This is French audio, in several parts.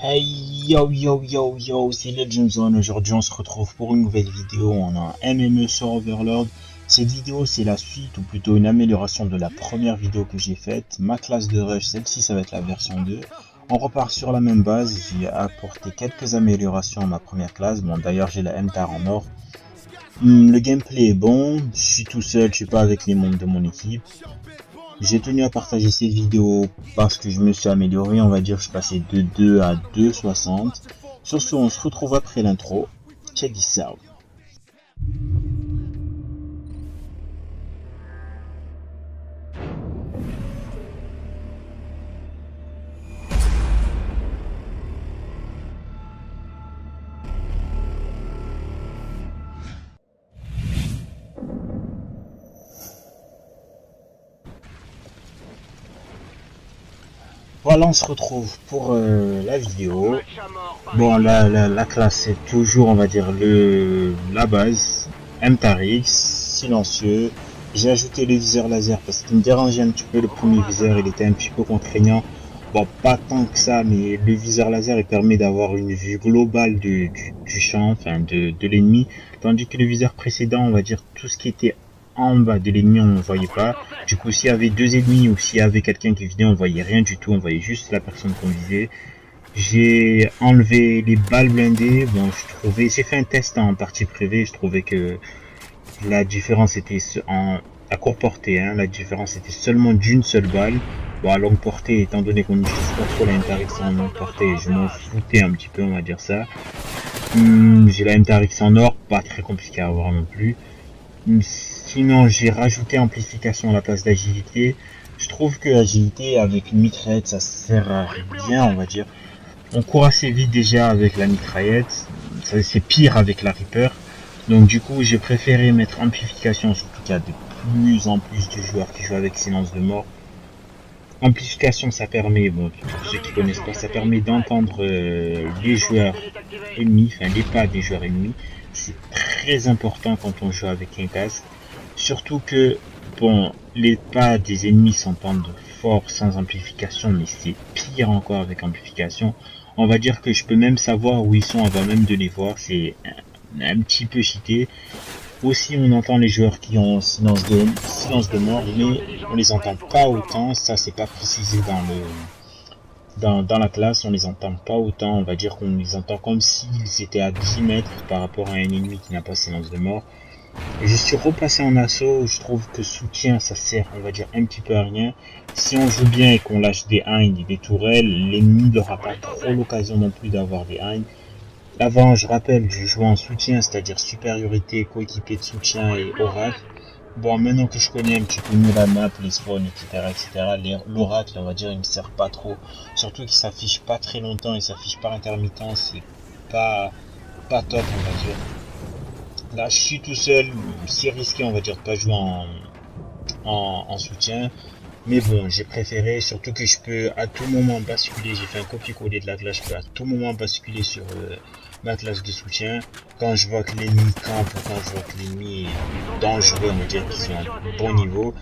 Hey yo yo yo yo, c'est Legend Zone. Aujourd'hui on se retrouve pour une nouvelle vidéo. On a un MME sur Overlord. Cette vidéo c'est la suite ou plutôt une amélioration de la première vidéo que j'ai faite. Ma classe de rush, celle-ci ça va être la version 2. On repart sur la même base. J'ai apporté quelques améliorations à ma première classe. Bon d'ailleurs j'ai la MTAR en or. Le gameplay est bon. Je suis tout seul, je suis pas avec les membres de mon équipe. J'ai tenu à partager cette vidéo parce que je me suis amélioré, on va dire, je suis passé de 2 à 2,60. Sur ce, on se retrouve après l'intro. Check this out. Voilà, on se retrouve pour la vidéo. Bon, la classe c'est toujours, on va dire, la base. MTARX, silencieux. J'ai ajouté le viseur laser parce qu'il me dérangeait un petit peu le premier viseur, il était un petit peu contraignant. Bon, pas tant que ça, mais le viseur laser il permet d'avoir une vue globale du champ, enfin de l'ennemi. Tandis que le viseur précédent, on va dire, tout ce qui était en bas de l'ennemi, on ne voyait pas. Du coup, s'il y avait deux ennemis ou s'il y avait quelqu'un qui venait, on voyait rien du tout, on voyait juste la personne qu'on visait. J'ai enlevé les balles blindées. Bon, j'ai fait un test en partie privée. Je trouvais que la différence était à courte portée. Hein, la différence était seulement d'une seule balle. Bon, à longue portée, étant donné qu'on n'utilise pas trop la MTARX en longue portée, je m'en foutais un petit peu, on va dire ça. J'ai la MTARX en or, pas très compliqué à avoir non plus. Sinon, j'ai rajouté amplification à la place d'agilité. Je trouve que agilité avec une mitraillette, ça sert à rien, on va dire. On court assez vite déjà avec la mitraillette, c'est pire avec la Reaper. Donc du coup, j'ai préféré mettre amplification, surtout qu'il y a de plus en plus de joueurs qui jouent avec silence de mort. Amplification, ça permet, bon, pour ceux qui connaissent pas, ça permet d'entendre les joueurs ennemis, enfin les pas des joueurs ennemis. C'est très important quand on joue avec un casque. Surtout que, bon, les pas des ennemis s'entendent fort sans amplification, mais c'est pire encore avec amplification. On va dire que je peux même savoir où ils sont avant même de les voir, c'est un petit peu cheaté. Aussi, on entend les joueurs qui ont silence de mort, mais on les entend pas autant. Ça, c'est pas précisé dans la classe. On les entend pas autant. On va dire qu'on les entend comme s'ils étaient à 10 mètres par rapport à un ennemi qui n'a pas silence de mort. Et je suis repassé en assaut. Je trouve que soutien, ça sert, on va dire, un petit peu à rien. Si on joue bien et qu'on lâche des Hind et des tourelles, l'ennemi n'aura pas trop l'occasion non plus d'avoir des Hind. Avant, je rappelle, je jouais en soutien, c'est-à-dire supériorité, coéquipier de soutien et oracle. Bon, maintenant que je connais un petit peu mieux la map, les spawns, etc., l'oracle, on va dire, il me sert pas trop. Surtout qu'il s'affiche pas très longtemps, il s'affiche par intermittence, c'est pas top, on va dire. Là, je suis tout seul, c'est risqué, on va dire, de pas jouer en soutien. Mais bon, j'ai préféré, surtout que je peux à tout moment basculer, j'ai fait un copier-coller de la classe, je peux à tout moment basculer sur ma classe de soutien. Quand je vois que l'ennemi campe ou quand je vois que l'ennemi est dangereux, on va dire qu'ils sont à bon niveau,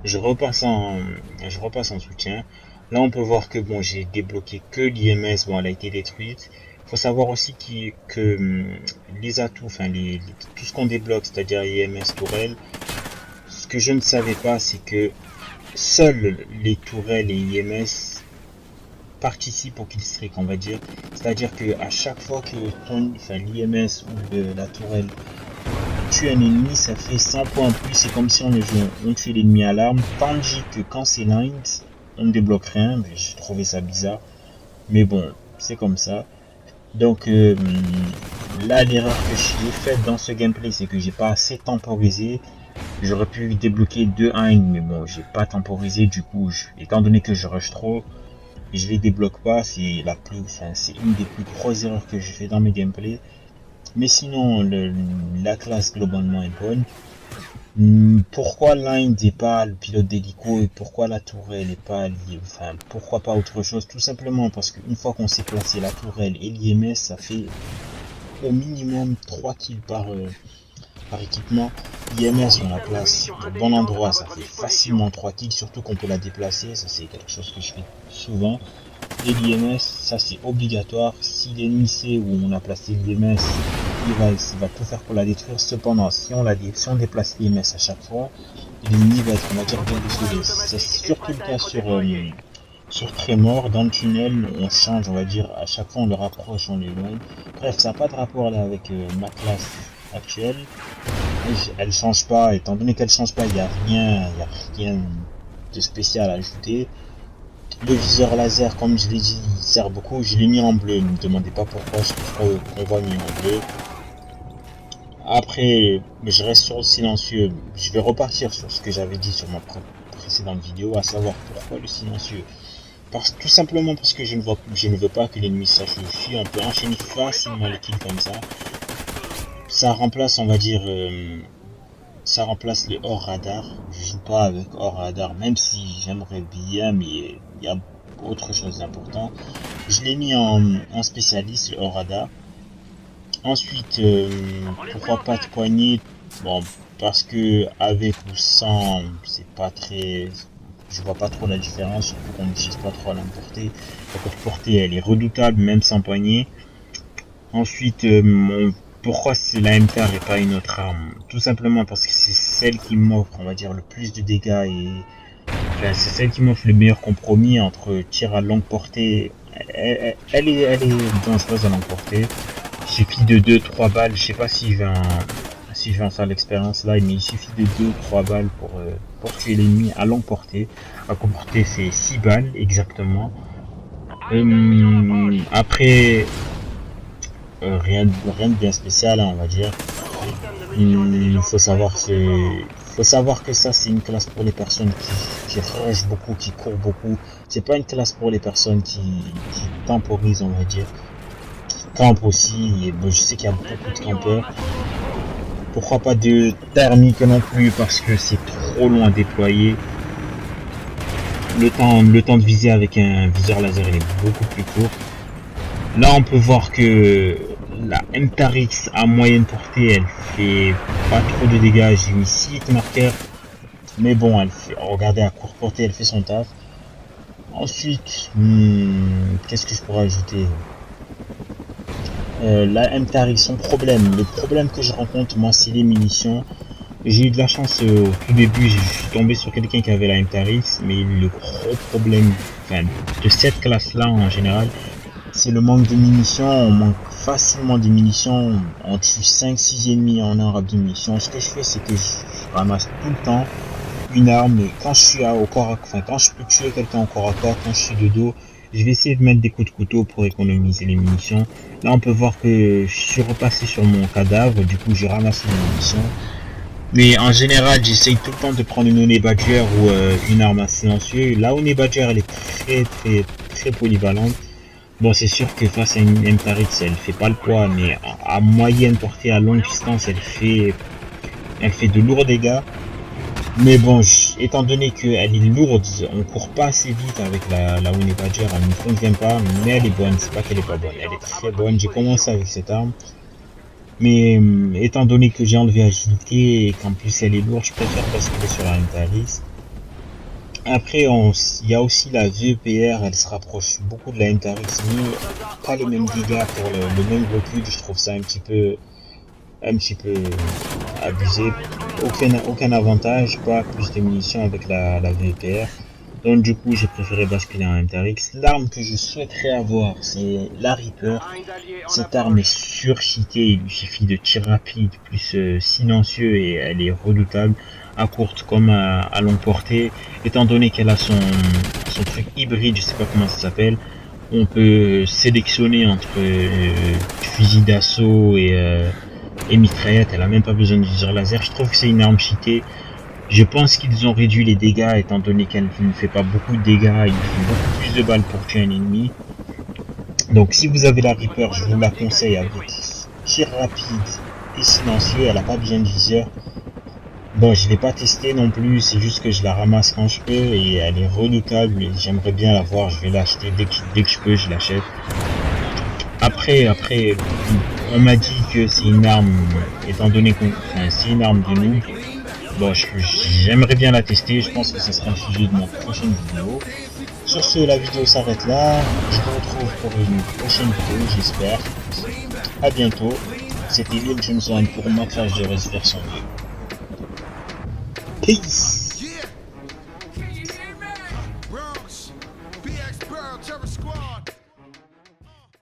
je repasse en soutien. Là, on peut voir que bon, j'ai débloqué que l'IMS, bon, elle a été détruite. Il faut savoir aussi que les atouts, enfin tout ce qu'on débloque, c'est-à-dire IMS, tourelle, ce que je ne savais pas, c'est que seuls les tourelles et IMS participent au killstreak, on va dire. C'est-à-dire que à chaque fois que l'IMS ou la tourelle tue un ennemi, ça fait 100 points en plus. C'est comme si on tue l'ennemi à l'arme. Tandis que quand c'est lined, on ne débloque rien. Mais j'ai trouvé ça bizarre. Mais bon, c'est comme ça. Donc là, l'erreur que j'ai faite dans ce gameplay, c'est que j'ai pas assez temporisé. J'aurais pu débloquer 2 Hind, mais bon, j'ai pas temporisé, du coup, étant donné que je rush trop, et je les débloque pas, c'est une des plus grosses erreurs que j'ai fait dans mes gameplays. Mais sinon, la classe globalement est bonne. Pourquoi l'Hind n'est pas le pilote d'hélico et pourquoi la tourelle n'est pas liée, enfin, pourquoi pas autre chose? Tout simplement parce qu'une fois qu'on s'est placé la tourelle et l'IMS, ça fait au minimum 3 kills par équipement. IMS on la place au bon endroit, ça fait facilement 3 kills, surtout qu'on peut la déplacer, ça c'est quelque chose que je fais souvent. et l'IMS, ça c'est obligatoire. Si l'ennemi sait où on a placé l'IMS, il va tout faire pour la détruire. Cependant, si on déplace l'IMS à chaque fois, l'ennemi va être, on va dire, bien désolé. C'est surtout le cas sur Tremor. Dans le tunnel, on change, on va dire, à chaque fois on le rapproche, on l'éloigne. Bref, ça n'a pas de rapport là avec ma classe actuelle. Elle change pas, étant donné qu'elle change pas, il n'y a rien de spécial à ajouter. Le viseur laser, comme je l'ai dit, il sert beaucoup. Je l'ai mis en bleu, ne me demandez pas pourquoi, je trouve qu'on voit mis en bleu. Après, je reste sur le silencieux. Je vais repartir sur ce que j'avais dit sur ma précédente vidéo, à savoir pourquoi le silencieux. Tout simplement parce que je ne veux pas que l'ennemi sache où je suis. On peut enchaîner facilement les kills comme ça. Ça remplace, on va dire, ça remplace les hors radar. Je joue pas avec hors radar, même si j'aimerais bien, mais il y a autre chose d'important. Je l'ai mis en spécialiste, le hors radar. Ensuite, pourquoi pas de poignée? Bon, parce que avec ou sans, c'est pas très, je vois pas trop la différence, surtout qu'on n'utilise pas trop à l'emporter. La courte portée, elle est redoutable, même sans poignée. Ensuite, pourquoi c'est la MTAR et pas une autre arme? Tout simplement parce que c'est celle qui m'offre, on va dire, le plus de dégâts et enfin, c'est celle qui m'offre le meilleur compromis entre tir à longue portée. Elle est dangereuse à longue portée. Il suffit de 2-3 balles. Je sais pas si je vais en faire l'expérience là, mais il suffit de 2-3 balles pour tuer l'ennemi à longue portée. À courte portée, c'est 6 balles exactement. Après, rien de bien spécial, hein, on va dire. Il faut savoir que ça c'est une classe pour les personnes qui rushent beaucoup, qui courent beaucoup. C'est pas une classe pour les personnes qui temporisent, on va dire. Qui campent aussi, et bon, je sais qu'il y a beaucoup de campeurs. Pourquoi pas de thermique non plus, parce que c'est trop loin déployé. Le temps de viser avec un viseur laser il est beaucoup plus court. Là on peut voir que la MTAR-X à moyenne portée, elle fait pas trop de dégâts. J'ai mis 6 marqueurs, mais bon, regardez, à courte portée, elle fait son taf. Ensuite, qu'est-ce que je pourrais ajouter? La MTAR-X, le problème que je rencontre, moi, c'est les munitions. J'ai eu de la chance au tout début, je suis tombé sur quelqu'un qui avait la MTAR-X, mais le gros problème, de cette classe-là en général, c'est le manque de munitions. On manque facilement de munitions. On tue 5-6 ennemis en un rapide de munitions. Ce que je fais, c'est que je ramasse tout le temps une arme. Et quand je suis quand je peux tuer quelqu'un au corps à corps, quand je suis de dos, je vais essayer de mettre des coups de couteau pour économiser les munitions. Là, on peut voir que je suis repassé sur mon cadavre. Du coup, j'ai ramassé les munitions. Mais en général, j'essaye tout le temps de prendre une Honey Badger ou une arme à silencieux. La Honey Badger, elle est très polyvalente. Bon, c'est sûr que face à une MTAR-X, elle fait pas le poids, mais à moyenne portée, à longue distance, elle fait de lourds dégâts. Mais bon, étant donné qu'elle est lourde, on court pas assez vite avec la Honey Badger, elle ne convient pas, mais elle est bonne, c'est pas qu'elle est pas bonne, elle est très bonne. J'ai commencé avec cette arme, mais étant donné que j'ai enlevé agilité et qu'en plus elle est lourde, je préfère basculer sur la MTAR-X. Après, il y a aussi la VEPR, elle se rapproche beaucoup de la MTAR-X, mais pas les mêmes dégâts pour le même recul. Je trouve ça un petit peu abusé. Aucun avantage, pas plus de munitions avec la VEPR. Donc du coup, j'ai préféré basculer en MTAR-X. L'arme que je souhaiterais avoir, c'est la Reaper. Cette arme est surcheatée, il lui suffit de tir rapide plus silencieux et elle est redoutable à courte comme à longue portée. Étant donné qu'elle a son truc hybride, je sais pas comment ça s'appelle, on peut sélectionner entre fusil d'assaut et mitraillette. Elle a même pas besoin de viseur laser. Je trouve que c'est une arme cheatée. Je pense qu'ils ont réduit les dégâts étant donné qu'elle ne fait pas beaucoup de dégâts, il faut beaucoup plus de balles pour tuer un ennemi. Donc si vous avez la Reaper, je vous la conseille avec tir rapide et silencieux, elle n'a pas besoin de viseur. Bon, je l'ai pas testé non plus, c'est juste que je la ramasse quand je peux et elle est redoutable et j'aimerais bien la voir, je vais l'acheter dès que je peux, je l'achète. Après, on m'a dit que c'est une arme, étant donné que c'est une arme de noob. Bon, j'aimerais bien la tester, je pense que ce sera le sujet de ma prochaine vidéo. Sur ce, la vidéo s'arrête là. Je vous retrouve pour une prochaine vidéo, j'espère. A bientôt. C'était Lil James One pour ma crash de Reverse. Peace.